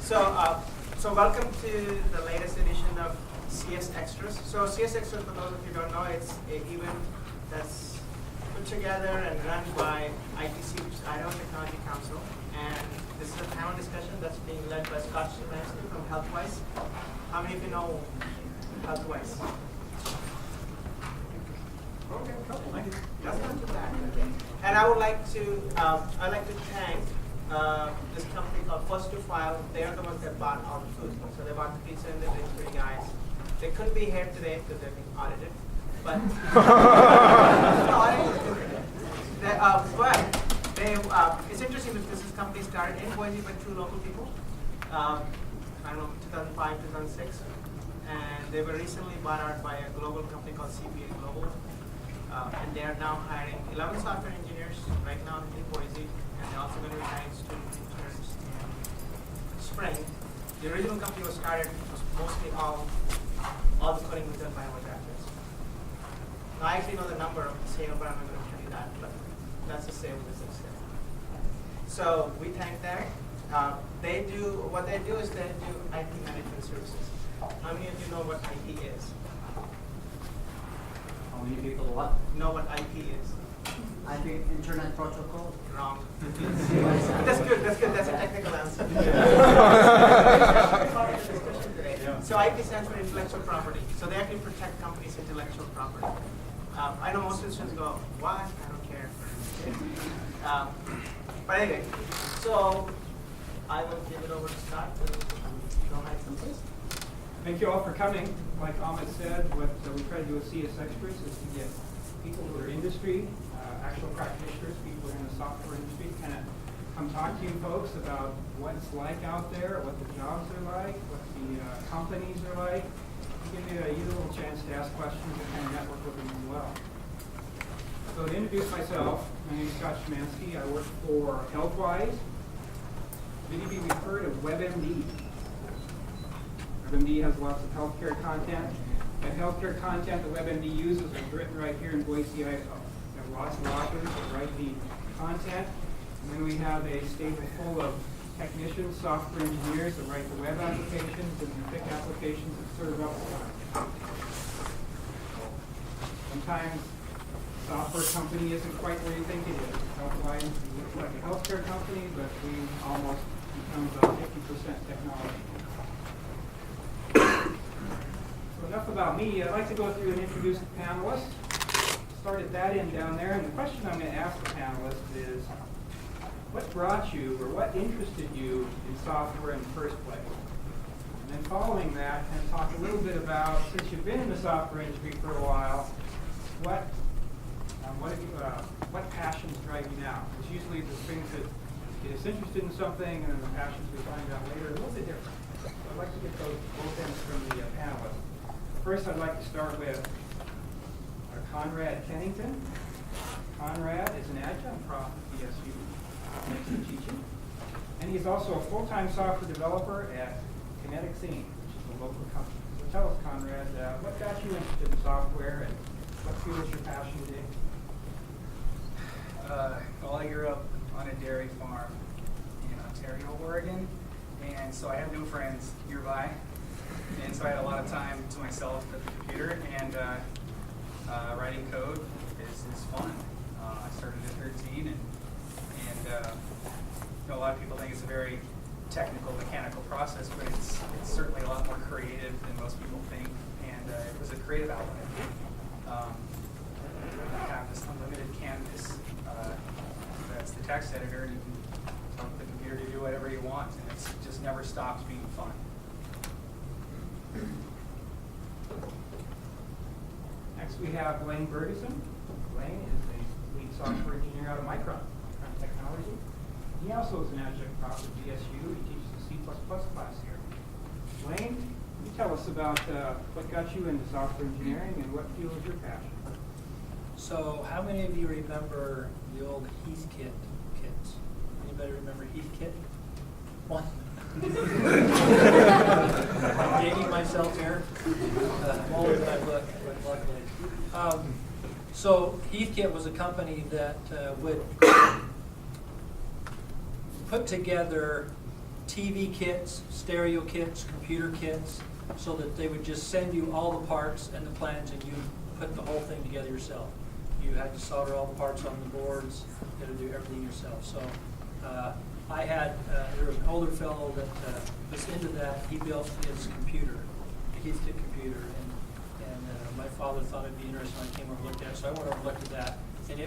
So welcome to the latest edition of CS Extras. So CS Extras, for those of you who don't know, it's an event that's put together and run by ITC, which is Idaho Technology Council. And this is a panel discussion that's being led by Scott Szymanski from Healthwise. How many of you know Healthwise? Okay, couple. That's not too bad. Okay. And I would like to, thank this company called First to File. They are the ones that bought all the food. So they bought the pizza and the delivery guys. They couldn't be here today because they're being audited. But it's interesting because this company started in Boise by two local people. I don't know, 2005, 2006. And they were recently bought out by a global company called CPA Global. And they are now hiring 11 software engineers right now in Boise, and they're also going to be hiring student interns in spring. The original company was mostly all the coding was done by our graduates. Now, I actually know the number of the sale, but I'm not going to tell you that, but that's the sale business. So we thank them. What they do is they do IT management services. How many of you know what IT is? How many people what? Know what IP is? IP Internet Protocol? Wrong. That's good. That's a technical answer. So IP stands for intellectual property. So they actually protect companies' intellectual property. I know most students go, what? I don't care. But anyway, so I will give it over to Scott to go ahead some place. Thank you all for coming. Like Amit said, what we try to do with CS Experts is to get people who are industry, actual practitioners, people who are in the software industry, kind of come talk to you folks about what it's like out there, what the jobs are like, what the companies are like. Give you a little chance to ask questions and kind of network with them as well. So to introduce myself, my name is Scott Szymanski. I work for Healthwise. Many of you have heard of WebMD. WebMD has lots of healthcare content. That healthcare content that WebMD uses is written right here in Boise, Idaho. We have lots of authors that write the content. And then we have a stable full of technicians, software engineers that write the web applications and the thick applications that serve up the content. Sometimes a software company isn't quite where you think it is. Healthwise looks like a healthcare company, but we almost become about 50% technology. So enough about me. I'd like to go through and introduce the panelists. Start at that end down there, and the question I'm going to ask the panelists is, what brought you or what interested you in software in the first place? And then following that, kind of talk a little bit about, since you've been in the software industry for a while, what passions drive you now? Because usually the things that get us interested in something and the passions we find out later are a little bit different. So I'd like to get those both ends from the panelists. First, I'd like to start with Conrad Kennington. Conrad is an adjunct prof at BSU, teaching, and he's also a full-time software developer at Kinetic Scene, which is a local company. So tell us, Conrad, what got you interested in software and what fuels your passion today? Well, I grew up on a dairy farm in Ontario, Oregon, and so I have no friends nearby, and so I had a lot of time to myself at the computer, and writing code is fun. I started at 13, and a lot of people think it's a very technical, mechanical process, but it's certainly a lot more creative than most people think, and it was a creative outlet. You have this unlimited canvas that's the text editor, and you can tell the computer to do whatever you want, and it just never stops being fun. Next, we have Blaine Bergeson. Blaine is a lead software engineer out of Micron Technology. He also is an adjunct prof at BSU. He teaches the C++ class here. Blaine, can you tell us about what got you into software engineering and what fuels your passion? So, how many of you remember the old Heathkit kits? Anybody remember Heathkit? One. I'm dating myself here. I'm older than I look, but luckily. So Heathkit was a company that would put together TV kits, stereo kits, computer kits, so that they would just send you all the parts and the plans, and you put the whole thing together yourself. You had to solder all the parts on the boards, you had to do everything yourself. So I had, there was an older fellow that was into that. He built his computer, a Heathkit computer, and my father thought it'd be interesting. I came over and looked at it, so I went over and looked at that, and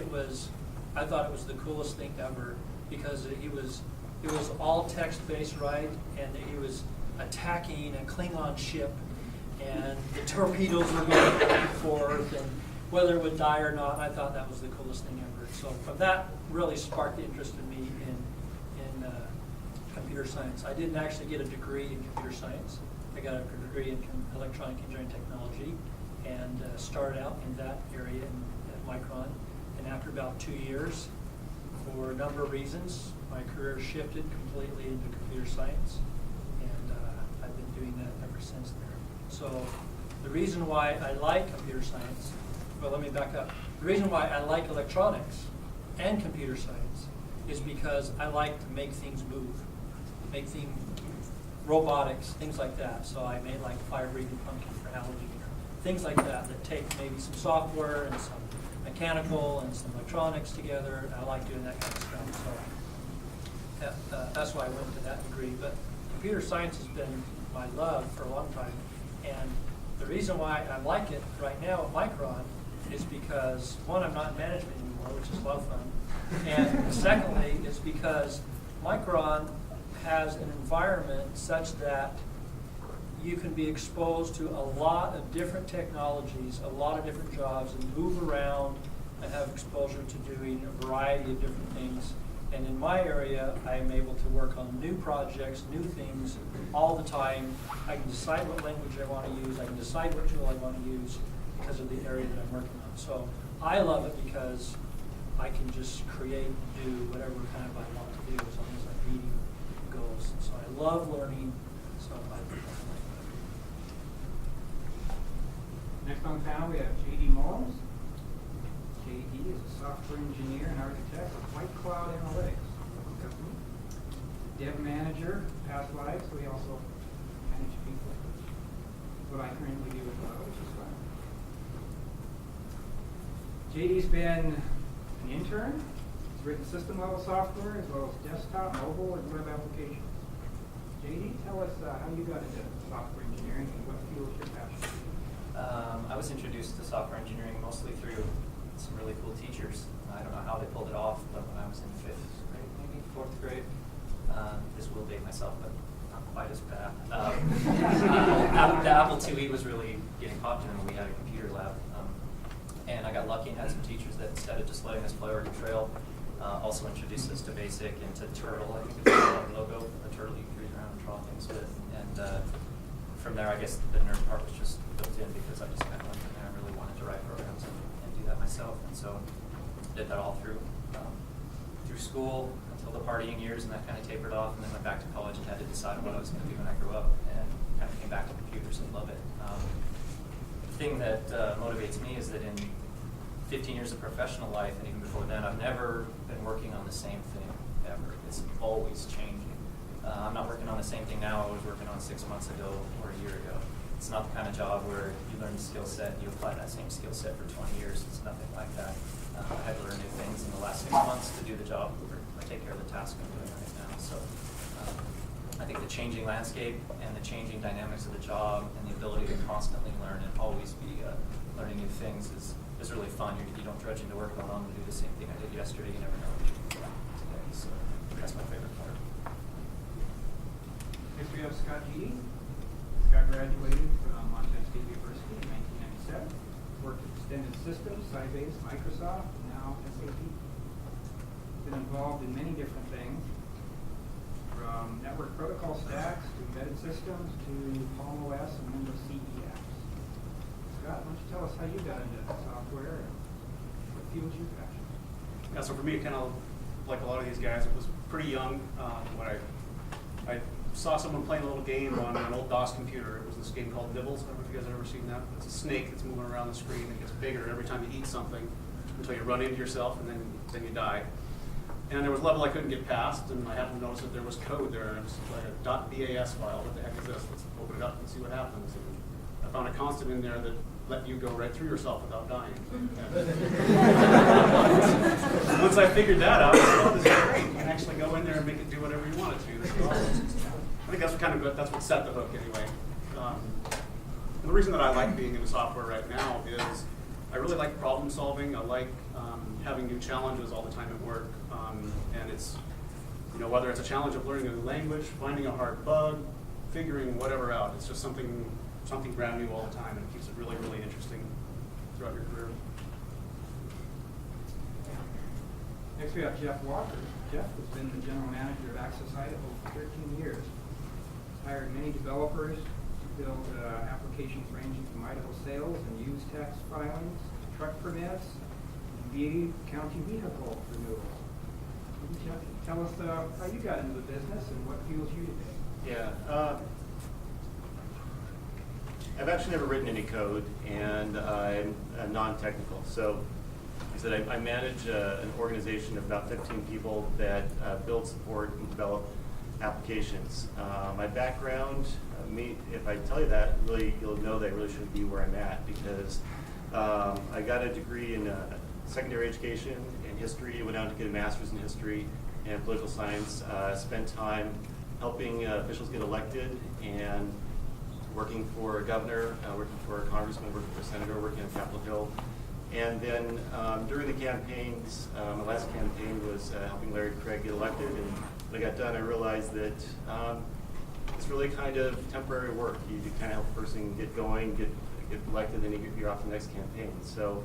I thought it was the coolest thing ever, because it was all text-based, right? And he was attacking a Klingon ship, and the torpedoes were going back and forth, and whether it would die or not. I thought that was the coolest thing ever. So from that really sparked interest in me in computer science. I didn't actually get a degree in computer science. I got a degree in electronic engineering technology, and started out in that area at Micron. And after about 2 years, for a number of reasons, my career shifted completely into computer science, and I've been doing that ever since there. So the reason why I like computer science, well, let me back up. The reason why I like electronics and computer science is because I like to make things move, make things, robotics, things like that. So I made like fire-breathing pumpkin for Halloween, or things like that take maybe some software and some mechanical and some electronics together. I like doing that kind of stuff. So that's why I went to that degree. But computer science has been my love for a long time. And the reason why I like it right now at Micron is because, one, I'm not in management anymore, which is a lot of fun. And secondly, it's because Micron has an environment such that you can be exposed to a lot of different technologies, a lot of different jobs, and move around and have exposure to doing a variety of different things. And in my area, I am able to work on new projects, new things all the time. I can decide what language I want to use. I can decide what tool I want to use because of the area that I'm working on. So I love it because I can just create and do whatever kind of I want to do as long as I'm meeting goals. So I love learning. So I like that. Next on panel, we have J.D. Moles. J.D. is a software engineer and architect of White Cloud Analytics, local company. Dev manager, past life, so he also manage people. What I currently do as well, which is fun. J.D.'s been an intern. He's written system-level software as well as desktop, mobile, and web applications. J.D., tell us how you got into software engineering and what fuels your passion. I was introduced to software engineering mostly through some really cool teachers. I don't know how they pulled it off, but when I was in 5th grade, maybe 4th grade, this will date myself, but not quite as bad. The Apple IIe was really getting popular when we had a computer lab. And I got lucky and had some teachers that instead of just letting us play Oregon Trail, also introduced us to BASIC and to Turtle. I think it's the logo, the turtle you cruise around and draw things with. And from there, I guess the nerd part was just built in because I just kind of went from there and really wanted to write programs and do that myself. And so did that all through school until the partying years, and that kind of tapered off, and then went back to college and had to decide what I was going to do when I grew up, and kind of came back to computers and love it. The thing that motivates me is that in 15 years of professional life, and even before then, I've never been working on the same thing ever. It's always changing. I'm not working on the same thing now I was working on 6 months ago or a year ago. It's not the kind of job where you learn a skill set and you apply that same skill set for 20 years. It's nothing like that. I had to learn new things in the last 6 months to do the job or take care of the task I'm doing right now. So I think the changing landscape and the changing dynamics of the job and the ability to constantly learn and always be learning new things is really fun. You don't drudge into work going on to do the same thing I did yesterday. You never know what you can do today. So that's my favorite part. Next we have Scott J.D. Scott graduated from Montana State University in 1997. Worked at Extended Systems, Sybase, Microsoft, and now SAP. Been involved in many different things, from network protocol stacks to embedded systems to Palm OS and Windows CE apps. Scott, why don't you tell us how you got into software and what fuels your passion? Yeah, so for me, kind of like a lot of these guys, it was pretty young when I saw someone playing a little game on an old DOS computer. It was this game called Nibbles. I don't know if you guys have ever seen that. It's a snake that's moving around the screen. It gets bigger every time you eat something until you run into yourself and then you die. And there was a level I couldn't get past, and I happened to notice that there was code there, and it was like a .bas file. What the heck is this? Let's open it up and see what happens. And I found a constant in there that let you go right through yourself without dying. And once I figured that out, I said, oh, this is great. You can actually go in there and make it do whatever you want it to. This is awesome. I think that's what kind of good. That's what set the hook anyway. And the reason that I like being in software right now is I really like problem solving. I like having new challenges all the time at work. And it's, you know, whether it's a challenge of learning a new language, finding a hard bug, figuring whatever out. It's just something brand new all the time, and it keeps it really, really interesting throughout your career. Next we have Jeff Walker. Jeff has been the general manager of Access Idaho for 13 years. He's hired many developers to build applications ranging from Idaho sales and use tax filings, to truck permits, and county vehicle renewals. Can you tell us how you got into the business and what fuels you today? Yeah. I've actually never written any code, and I'm non-technical. So, like I said, I manage an organization of about 15 people that build, support, and develop applications. My background, if I tell you that, really, you'll know that I really shouldn't be where I'm at, because I got a degree in secondary education in history, went on to get a master's in history and political science, spent time helping officials get elected and working for a governor, working for a congressman, working for a senator, working on Capitol Hill. And then during the campaigns, my last campaign was helping Larry Craig get elected. And when I got done, I realized that it's really kind of temporary work. You kind of help a person get going, get elected, then you're off to the next campaign. So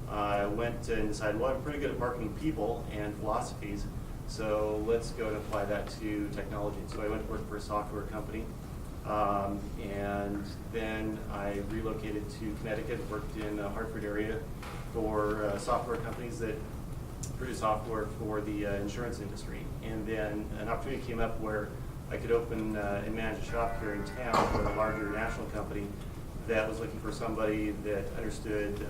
I went and decided, well, I'm pretty good at marketing people and philosophies, so let's go and apply that to technology. So I went to work for a software company. And then I relocated to Connecticut, worked in the Hartford area for software companies that produce software for the insurance industry. And then an opportunity came up where I could open and manage a shop here in town for a larger national company that was looking for somebody that understood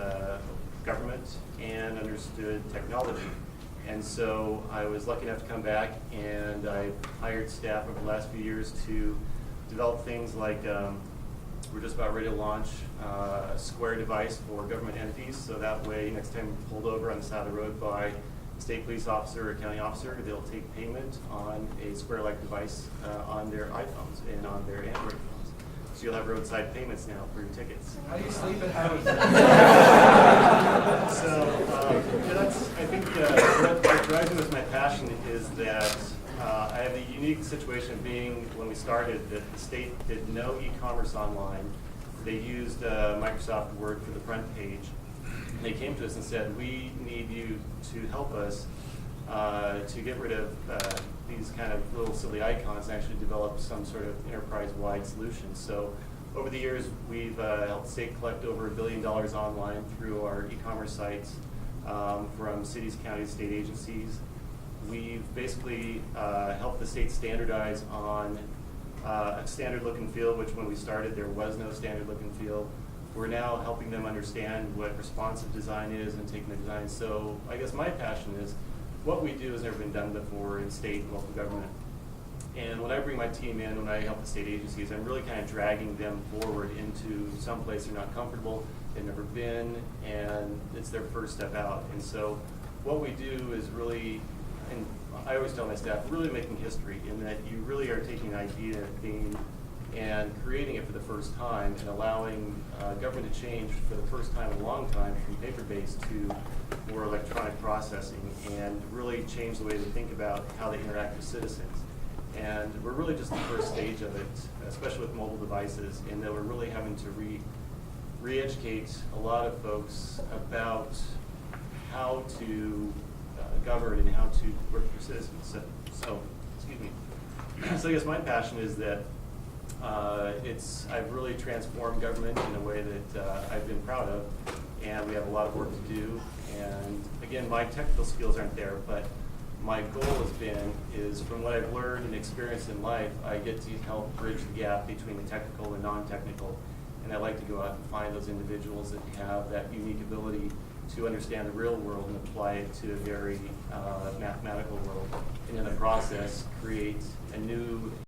government and understood technology. And so I was lucky enough to come back, and I hired staff over the last few years to develop things like we're just about ready to launch a Square device for government entities, so that way next time we're pulled over on the side of the road by a state police officer or county officer, they'll take payment on a Square-like device on their iPhones and on their Android phones. So you'll have roadside payments now for your tickets. How do you sleep at home? So that's, I think what drives me with my passion is that I have the unique situation of being, when we started, that the state did no e-commerce online. They used Microsoft Word for the front page. And they came to us and said, we need you to help us to get rid of these kind of little silly icons and actually develop some sort of enterprise-wide solution. So over the years, we've helped the state collect over $1 billion online through our e-commerce sites from cities, counties, state agencies. We've basically helped the state standardize on a standard look and feel, which when we started there was no standard look and feel. We're now helping them understand what responsive design is and taking the design. So I guess my passion is what we do has never been done before in state and local government. And when I bring my team in, when I help the state agencies, I'm really kind of dragging them forward into some place they're not comfortable, they've never been, and it's their first step out. And so what we do is really, and I always tell my staff, really making history in that you really are taking an idea and a theme and creating it for the first time and allowing government to change for the first time in a long time from paper-based to more electronic processing and really change the way they think about how they interact with citizens. And we're really just the first stage of it, especially with mobile devices, in that we're really having to re-educate a lot of folks about how to govern and how to work for citizens. So excuse me. So I guess my passion is that I've really transformed government in a way that I've been proud of, and we have a lot of work to do. And again, my technical skills aren't there, but my goal has been is from what I've learned and experienced in life, I get to help bridge the gap between the technical and non-technical. And I like to go out and find those individuals that have that unique ability to understand the real world and apply it to a very mathematical world, and in the process create a new